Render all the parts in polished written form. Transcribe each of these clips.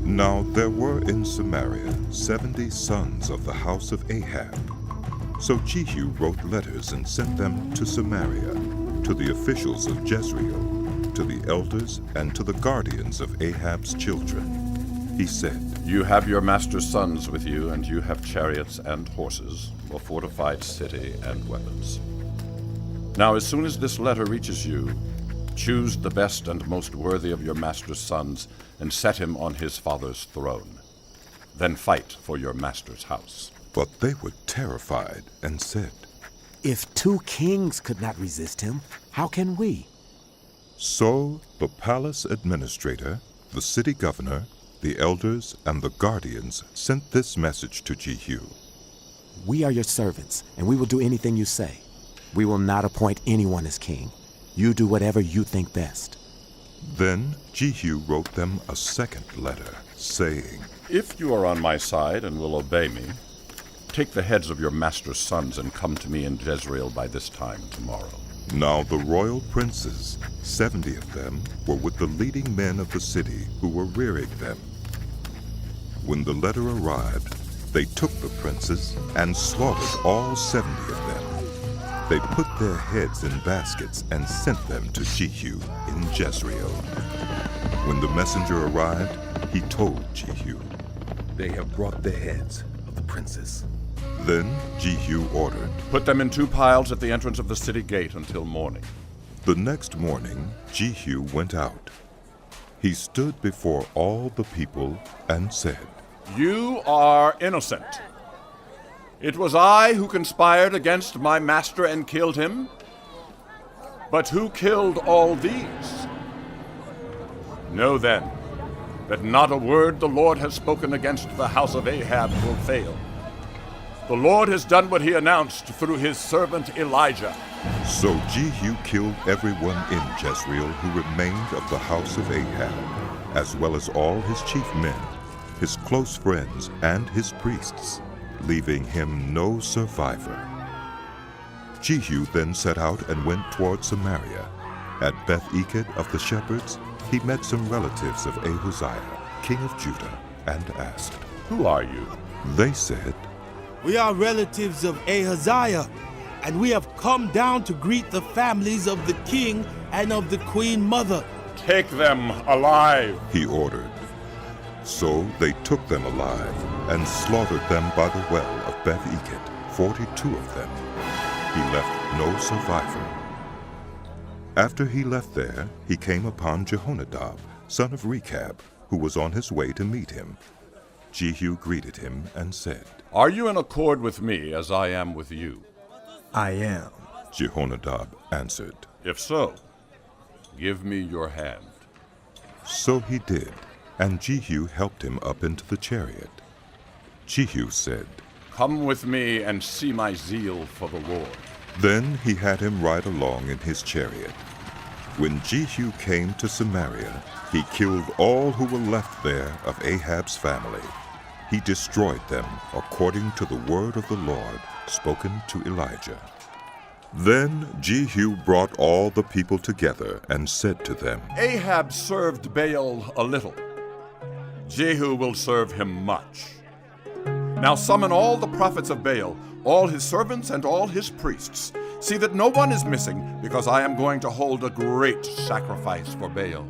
Now there were in Samaria 70 sons of the house of Ahab. So Jehu wrote letters and sent them to Samaria, to the officials of Jezreel, to the elders, and to the guardians of Ahab's children. He said, You have your master's sons with you, and you have chariots and horses, a fortified city and weapons. Now as soon as this letter reaches you, choose the best and most worthy of your master's sons, and set him on his father's throne. Then fight for your master's house. But they were terrified and said, If 2 kings could not resist him, how can we? So the palace administrator, the city governor, the elders, and the guardians sent this message to Jehu. We are your servants, and we will do anything you say. We will not appoint anyone as king. You do whatever you think best. Then Jehu wrote them a second letter, saying, If you are on my side and will obey me, take the heads of your master's sons and come to me in Jezreel by this time tomorrow. Now the royal princes, 70 of them, were with the leading men of the city who were rearing them. When the letter arrived, they took the princes and slaughtered all 70 of them. They put their heads in baskets and sent them to Jehu in Jezreel. When the messenger arrived, he told Jehu, They have brought the heads of the princes. Then Jehu ordered, Put them in 2 piles at the entrance of the city gate until morning. The next morning, Jehu went out. He stood before all the people and said, You are innocent. It was I who conspired against my master and killed him. But who killed all these? Know then that not a word the Lord has spoken against the house of Ahab will fail. The Lord has done what he announced through his servant Elijah. So Jehu killed everyone in Jezreel who remained of the house of Ahab, as well as all his chief men, his close friends, and his priests, leaving him no survivor. Jehu then set out and went toward Samaria. At Beth-Eked of the shepherds, he met some relatives of Ahaziah, king of Judah, and asked, Who are you? They said, We are relatives of Ahaziah, and we have come down to greet the families of the king and of the queen mother. Take them alive. He ordered. So they took them alive and slaughtered them by the well of Beth-Eked, 42 of them. He left no survivor. After he left there, he came upon Jehonadab, son of Rechab, who was on his way to meet him. Jehu greeted him and said, Are you in accord with me as I am with you? I am. Jehonadab answered. If so, give me your hand. So he did, and Jehu helped him up into the chariot. Jehu said, Come with me and see my zeal for the Lord. Then he had him ride along in his chariot. When Jehu came to Samaria, he killed all who were left there of Ahab's family. He destroyed them according to the word of the Lord spoken to Elijah. Then Jehu brought all the people together and said to them, Ahab served Baal a little. Jehu will serve him much. Now summon all the prophets of Baal, all his servants and all his priests. See that no one is missing, because I am going to hold a great sacrifice for Baal.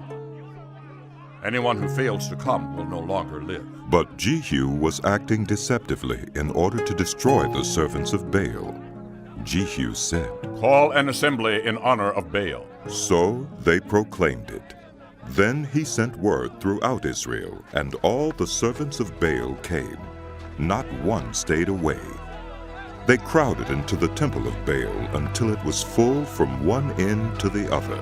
Anyone who fails to come will no longer live. But Jehu was acting deceptively in order to destroy the servants of Baal. Jehu said, Call an assembly in honor of Baal. So they proclaimed it. Then he sent word throughout Israel, and all the servants of Baal came. Not one stayed away. They crowded into the temple of Baal until it was full from one end to the other.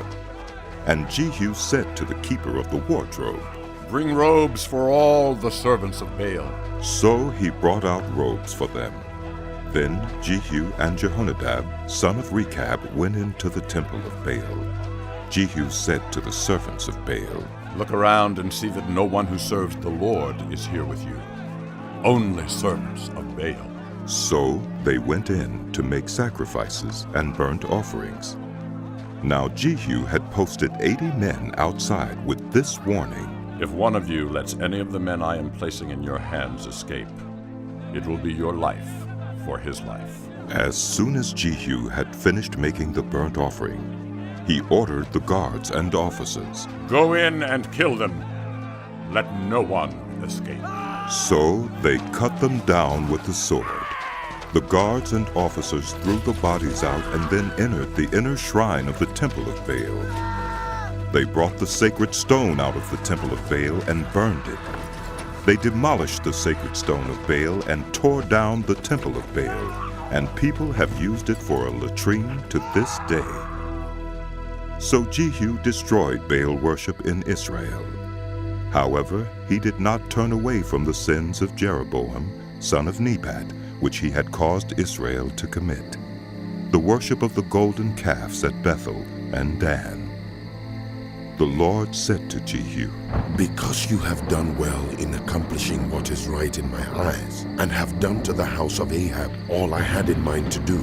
And Jehu said to the keeper of the wardrobe, Bring robes for all the servants of Baal. So he brought out robes for them. Then Jehu and Jehonadab, son of Rechab, went into the temple of Baal. Jehu said to the servants of Baal, Look around and see that no one who serves the Lord is here with you. Only servants of Baal. So they went in to make sacrifices and burnt offerings. Now Jehu had posted 80 men outside with this warning, If one of you lets any of the men I am placing in your hands escape, it will be your life for his life." As soon as Jehu had finished making the burnt offering, he ordered the guards and officers, "Go in and kill them. Let no one escape." So they cut them down with the sword. The guards and officers threw the bodies out and then entered the inner shrine of the temple of Baal. They brought the sacred stone out of the temple of Baal and burned it. They demolished the sacred stone of Baal and tore down the temple of Baal, and people have used it for a latrine to this day. So Jehu destroyed Baal worship in Israel. However, he did not turn away from the sins of Jeroboam, son of Nebat, which he had caused Israel to commit, the worship of the golden calves at Bethel and Dan. The Lord said to Jehu, "Because you have done well in accomplishing what is right in my eyes, and have done to the house of Ahab all I had in mind to do,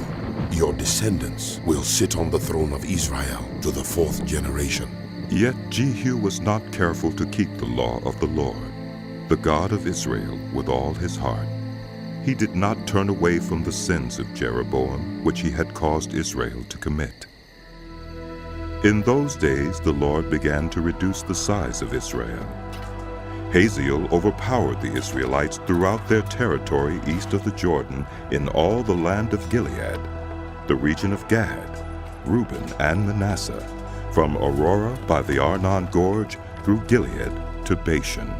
your descendants will sit on the throne of Israel to the 4th generation." Yet Jehu was not careful to keep the law of the Lord, the God of Israel, with all his heart. He did not turn away from the sins of Jeroboam, which he had caused Israel to commit. In those days the Lord began to reduce the size of Israel. Hazael overpowered the Israelites throughout their territory east of the Jordan in all the land of Gilead, the region of Gad, Reuben, and Manasseh, from Aurora by the Arnon Gorge through Gilead to Bashan.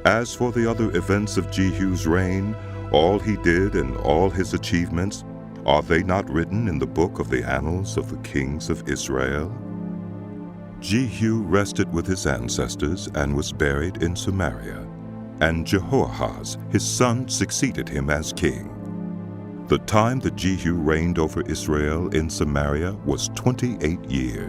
As for the other events of Jehu's reign, all he did and all his achievements, are they not written in the book of the annals of the kings of Israel? Jehu rested with his ancestors and was buried in Samaria, and Jehoahaz, his son, succeeded him as king. The time that Jehu reigned over Israel in Samaria was 28 years.